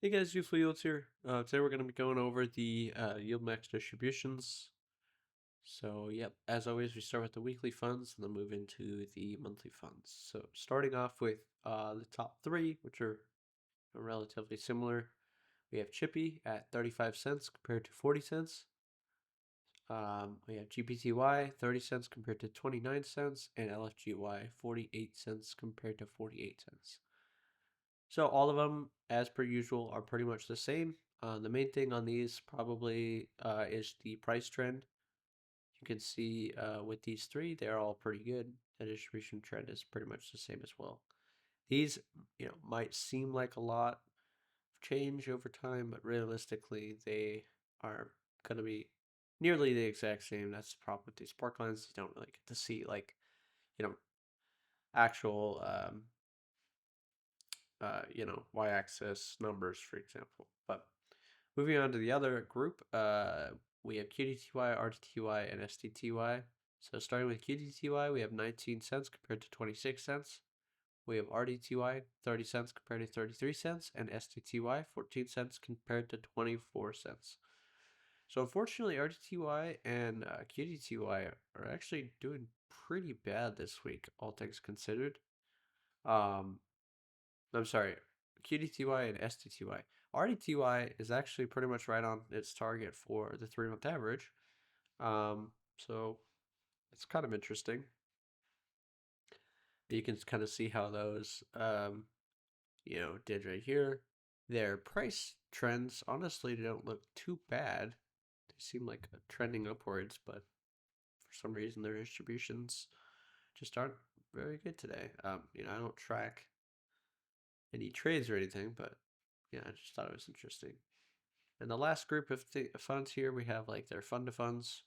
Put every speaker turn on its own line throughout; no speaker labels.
Hey guys, Useful Yields here. Today we're going to be going over the YieldMax distributions. So, yep, as always, we start with the weekly funds and then move into the monthly funds. So, starting off with the top three, which are relatively similar, we have Chippy at 35 cents compared to 40 cents. We have GPTY 30 cents compared to 29 cents, and LFGY 48 cents compared to 48 cents. So all of them, as per usual, are pretty much the same. The main thing on these probably is the price trend. You can see with these three, they're all pretty good. The distribution trend is pretty much the same as well. These, might seem like a lot of change over time, but realistically, they are going to be nearly the exact same. That's the problem with these spark lines. You don't really get to see like, you know, actual y-axis numbers, for example. But moving on to the other group, we have QDTY, RTTY, and STTY. So starting with QDTY, we have 19 cents compared to 26 cents. We have RDTY, 30 cents compared to 33 cents, and STTY, 14 cents compared to 24 cents. So unfortunately, RDTY and QDTY are actually doing pretty bad this week, all things considered. Um, I'm sorry, QDTY and STTY. RDTY is actually pretty much right on its target for the 3-month average. So it's kind of interesting. You can kind of see how those, did right here. Their price trends honestly don't look too bad. They seem like trending upwards, but for some reason their distributions just aren't very good today. I don't track any trades or anything, but yeah, I just thought it was interesting. And the last group of funds here, we have like their fund to funds.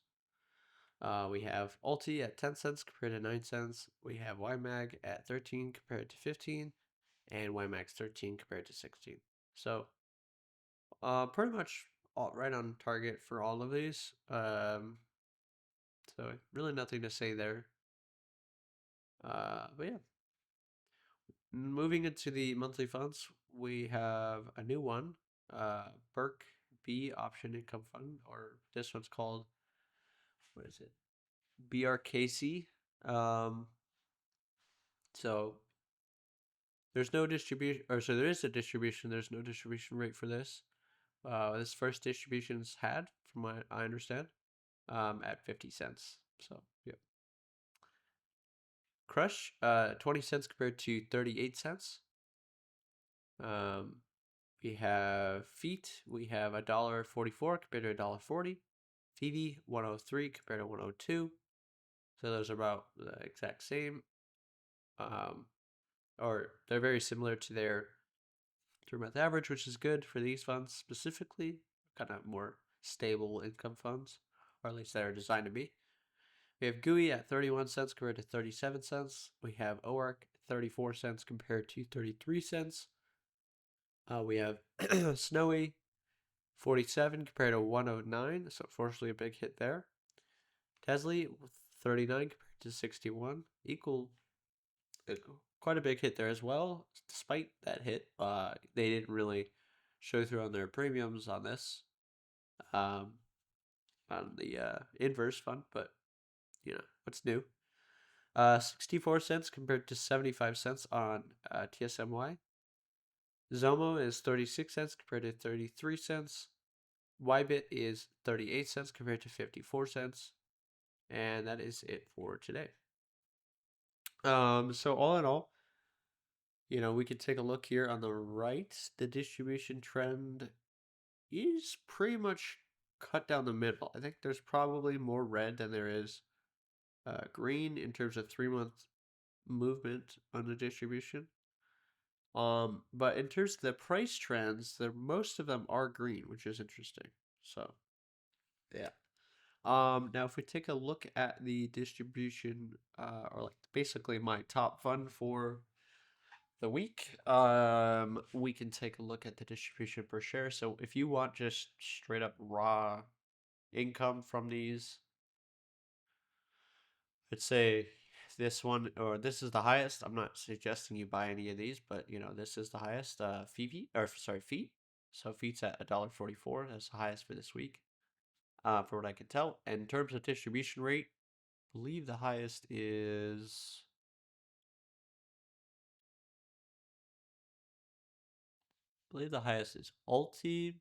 We have Ulti at 10 cents compared to 9 cents. We have YMAG at 13 compared to 15, and YMAX 13 compared to 16. So, pretty much right on target for all of these. So really nothing to say there. But yeah, moving into the monthly funds, we have a new one, Burke B Option Income Fund, or this one's called, what is it? BRKC. Um, so there's no distribution, or so there is a distribution. There's no distribution rate for this. This first distribution is had, from what I understand, at 50 cents. So yeah. Crush, 20 cents compared to 38 cents. Um, we have Feet. We have $1.44 compared to $1.40. Phoebe, 103 compared to 102. So those are about the exact same. Or they're very similar to their 3-month average, which is good for these funds specifically. Kind of more stable income funds, or at least they're designed to be. We have GUI at 31 cents compared to 37 cents. We have OARC 34 cents compared to 33 cents. We have Snowy 47 compared to 109, so unfortunately a big hit there. Tesla 39 compared to 61, equal, quite a big hit there as well. Despite that hit, they didn't really show through on their premiums on this, on the inverse fund, but what's new? 64 cents compared to 75 cents on TSMY. Zomo is 36 cents compared to 33 cents. Ybit is 38 cents compared to 54 cents. And that is it for today. So all in all, we could take a look here on the right. The distribution trend is pretty much cut down the middle. I think there's probably more red than there is green in terms of 3-month movement on the distribution. But in terms of the price trends, most of them are green, which is interesting. So, yeah. Now if we take a look at the distribution, or like basically my top fund for the week, we can take a look at the distribution per share. So if you want just straight up raw income from these, let's say this one, or this is the highest. I'm not suggesting you buy any of these, but this is the highest. Feet. So feet's at $1.44. That's the highest for this week, for what I can tell. And in terms of distribution rate, I believe the highest is Ulti.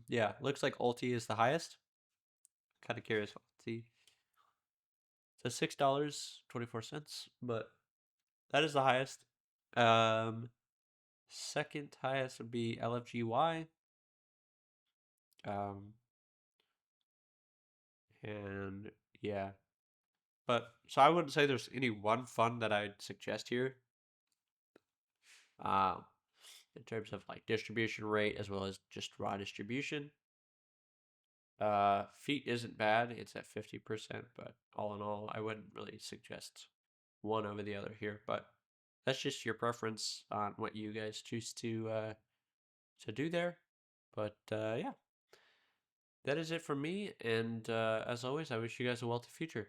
Yeah, looks like Ulti is the highest. Kind of curious what Ulti. So $6.24, but that is the highest. Second highest would be LFGY. And yeah, but so I wouldn't say there's any one fund that I'd suggest here. In terms of like distribution rate as well as just raw distribution. Feet isn't bad. It's at 50%, but all in all, I wouldn't really suggest one over the other here. But that's just your preference on what you guys choose to do there. But yeah, that is it from me. And as always, I wish you guys a wealthy future.